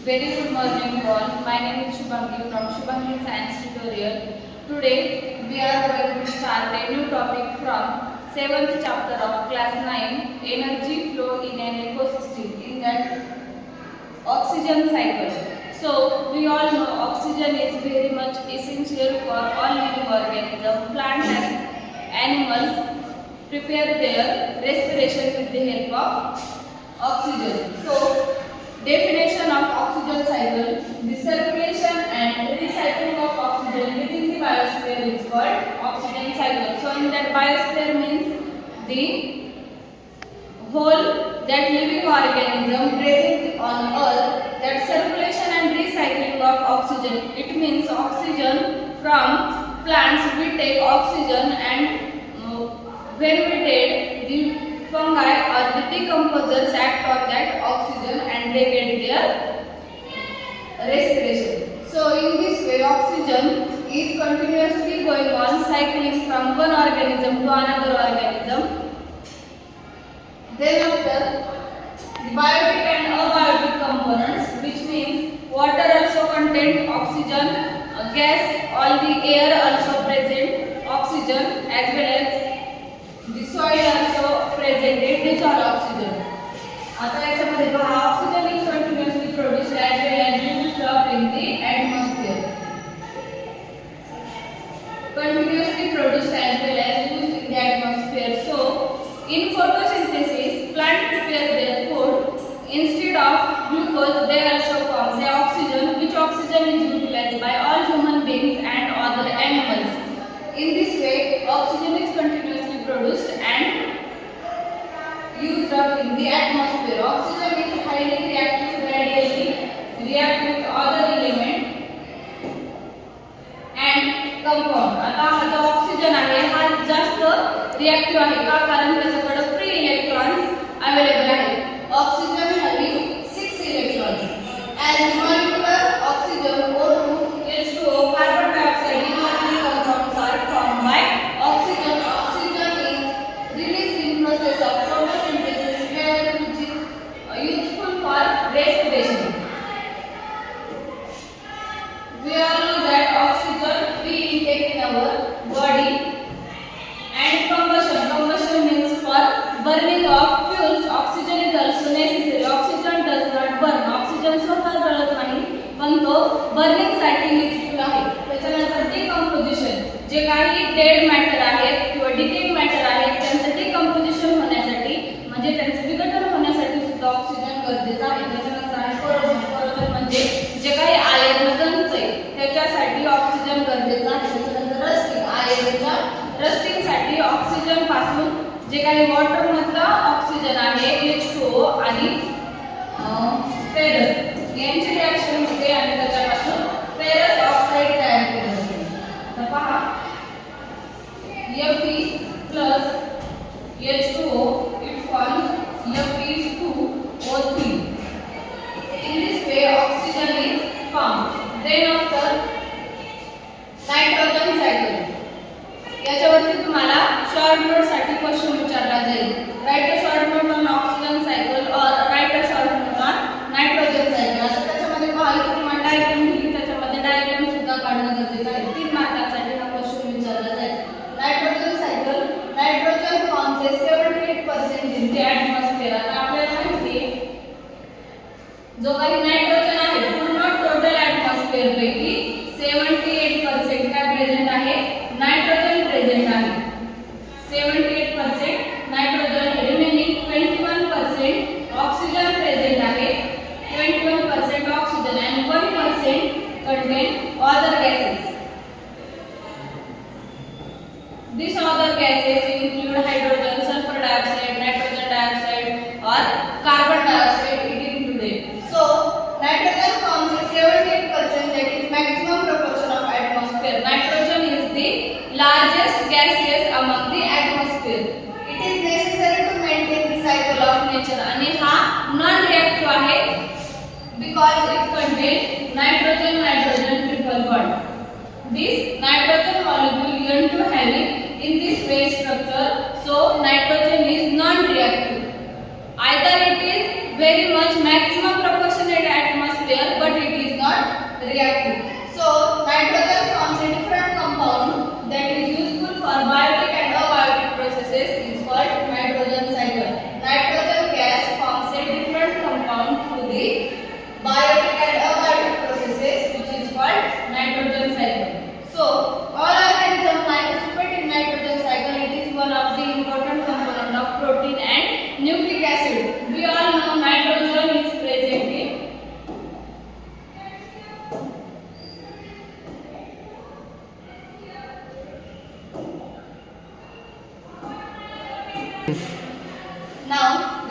Very good morning all. My name is Shubhangi from Shubhangi Science Tutorial. Today we are going to start a new topic from 7th chapter of class 9, energy flow in an ecosystem, in that oxygen cycle. So we all know oxygen is very much essential for all living organisms. Plants and animals prepare their respiration with the help of oxygen. So definition of oxygen cycle: the circulation and recycling of oxygen within the biosphere is called oxygen cycle. So in that biosphere means the whole that living organism present on earth, that circulation and recycling of oxygen. It means oxygen from plants. We take oxygen and when we did, the fungi or the decomposers act on that oxygen and they get their respiration. So in this way oxygen is continuously going on, cycling from one organism to another organism. Then after, biotic and abiotic components, which means water also contains oxygen, gas, all the air also present oxygen, as well as the soil also presented dissolved oxygen. आता याच्यामध्ये पहा, oxygen is continuously produced as well as used up in the atmosphere. Continuously produced as well as used in the atmosphere. So, in photosynthesis, plants prepare their food. Instead of glucose, they also form the oxygen, which oxygen is utilized by all human beings and other animals. In this way, oxygen is continuously produced and used up in the atmosphere. Oxygen is highly reactive, radially react with other element and compound. आता हा जो oxygen आहे हा जास्त reactive आहे का? कारण त्याच्याकडे फ्री इलेक्ट्रॉन्स अवेलेबल आहेत. Oxygen having 6 electrons. As molecular oxygen O2, H2O, carbon dioxide, inorganic compounds are formed by oxygen. Oxygen is released in process of photosynthesis, where which is useful for respiration. We all know that oxygen we intake in our body. And combustion. Combustion means for burning of fuels. Oxygen is also necessary. Oxygen does not burn. Oxygen स्वतः जळत नाही, पण तो burning साठी useful आहे. त्याच्यानंतर डिकंपोजिशन. जे काही dead matter आहेत किंवा डिकेइंग मॅटर आहेत त्यांचं डिकंपोजिशन होण्यासाठी, म्हणजे त्यांचं विघटन होण्यासाठी सुद्धा ऑक्सिजन गरजेचं आहे. त्याच्यानंतर आहे कोरोजन. कोरोजन म्हणजे जे काही आयर्न गंजतंय त्याच्यासाठी ऑक्सिजन गरजेचं आहे. त्याच्यानंतर रस्टिंग. आयर्नच्या रस्टिंग साठी ऑक्सिजन पासून जे काही वॉटर मधला ऑक्सिजन आहे H2O आणि फेरस यांची रिएक्शन होते आणि त्याच्यापासून फेरस ऑक्साईड तयार केले जाते. तर पहा, Fe plus H2O it forms Fe2O3. In this way oxygen is formed. Then after, nitrogen cycle. याच्यावरती तुम्हाला शॉर्ट नोट साठी क्वेश्चन विचारला जाईल. Write a short note on oxygen cycle और write a short note on nitrogen cycle. आता त्याच्यामध्ये पहा, इथे तुम्हाला डायग्राम दिली, त्याच्यामध्ये डायग्राम सुद्धा काढणं गरजेचं आहे. 3 मार्कांसाठी हा क्वेश्चन विचारला जाईल. Nitrogen cycle. Nitrogen forms 78% in the atmosphere. आता आपल्याला माहिती आहे जो काही नायट्रोजन आहे पूर्ण टोटल एटमॉस्फियर पैकी 78% काय प्रेझेंट आहे? नायट्रोजन प्रेझेंट आहे. 78% नायट्रोजन. रिमेनिंग 21% ऑक्सिजन प्रेझेंट आहे. 21% oxygen and 1% contain other gases. These other gases include hydrogen, sulfur dioxide, nitrogen dioxide or carbon dioxide it included. So nitrogen forms 78%, that is maximum proportion of atmosphere. Nitrogen is the largest gases among the atmosphere. It is necessary to maintain the cycle of nature. आणि हा non reactive आहे because it contains nitrogen triple bond. This nitrogen molecule yearn to having in this phase structure, so nitrogen is non-reactive. Either it is very much maximum proportionate atmosphere,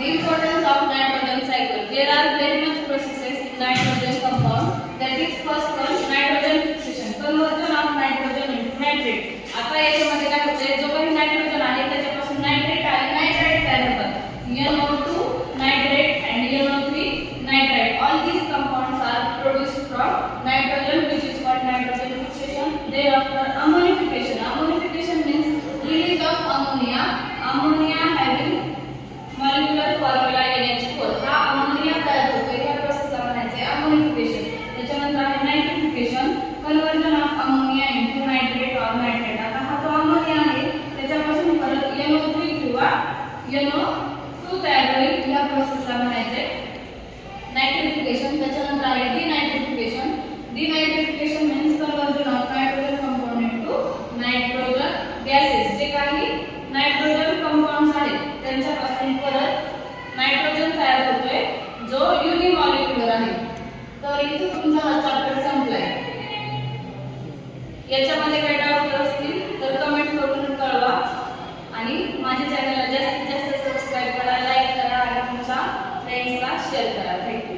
The importance of nitrogen cycle. There are very much processes in nitrogen compound. That is first one, nitrogen fixation, conversion of nitrogen into nitrate. आता याच्यामध्ये काय होते, जो काही nitrogen आहे त्याच्यापासून nitrate आणि nitrite तयार होतात. NO2 nitrate and NO3 nitrite. All these compounds are produced from nitrogen, which is called nitrogen fixation. Thereafter ammonification. Ammonification means release of ammonia. Ammonia having molecular formula NH4. हा ammonia तयार होतो, या प्रोसेसला म्हणायचे ammonification. त्याच्यानंतर आहे nitrification, conversion of ammonia into nitrate or nitrate. आता हा जो अमोनिया आहे त्याच्यापासून परत NO3 किंवा NO2 तयार होईल, या प्रोसेसला म्हणायचे नायट्रिफिकेशन. त्याच्यानंतर आहे denitrification. Denitrification means conversion of nitrogen compound into nitrogen gases. जे काही नायट्रोजन कंपाउंड्स आहेत त्यांच्यापासून परत नायट्रोजन तयार होतोय जो युनिमॉलिक्युलर आहे. तर इथे तुमचा हा चॅप्टर संपलाय. याच्यामध्ये काही डाऊट असतील तर कमेंट करून कळवा आणि माझ्या चॅनलला जास्तीत जास्त सबस्क्राइब करा, लाईक करा आणि तुमच्या फ्रेंड्सला शेअर करा. थँक्यू.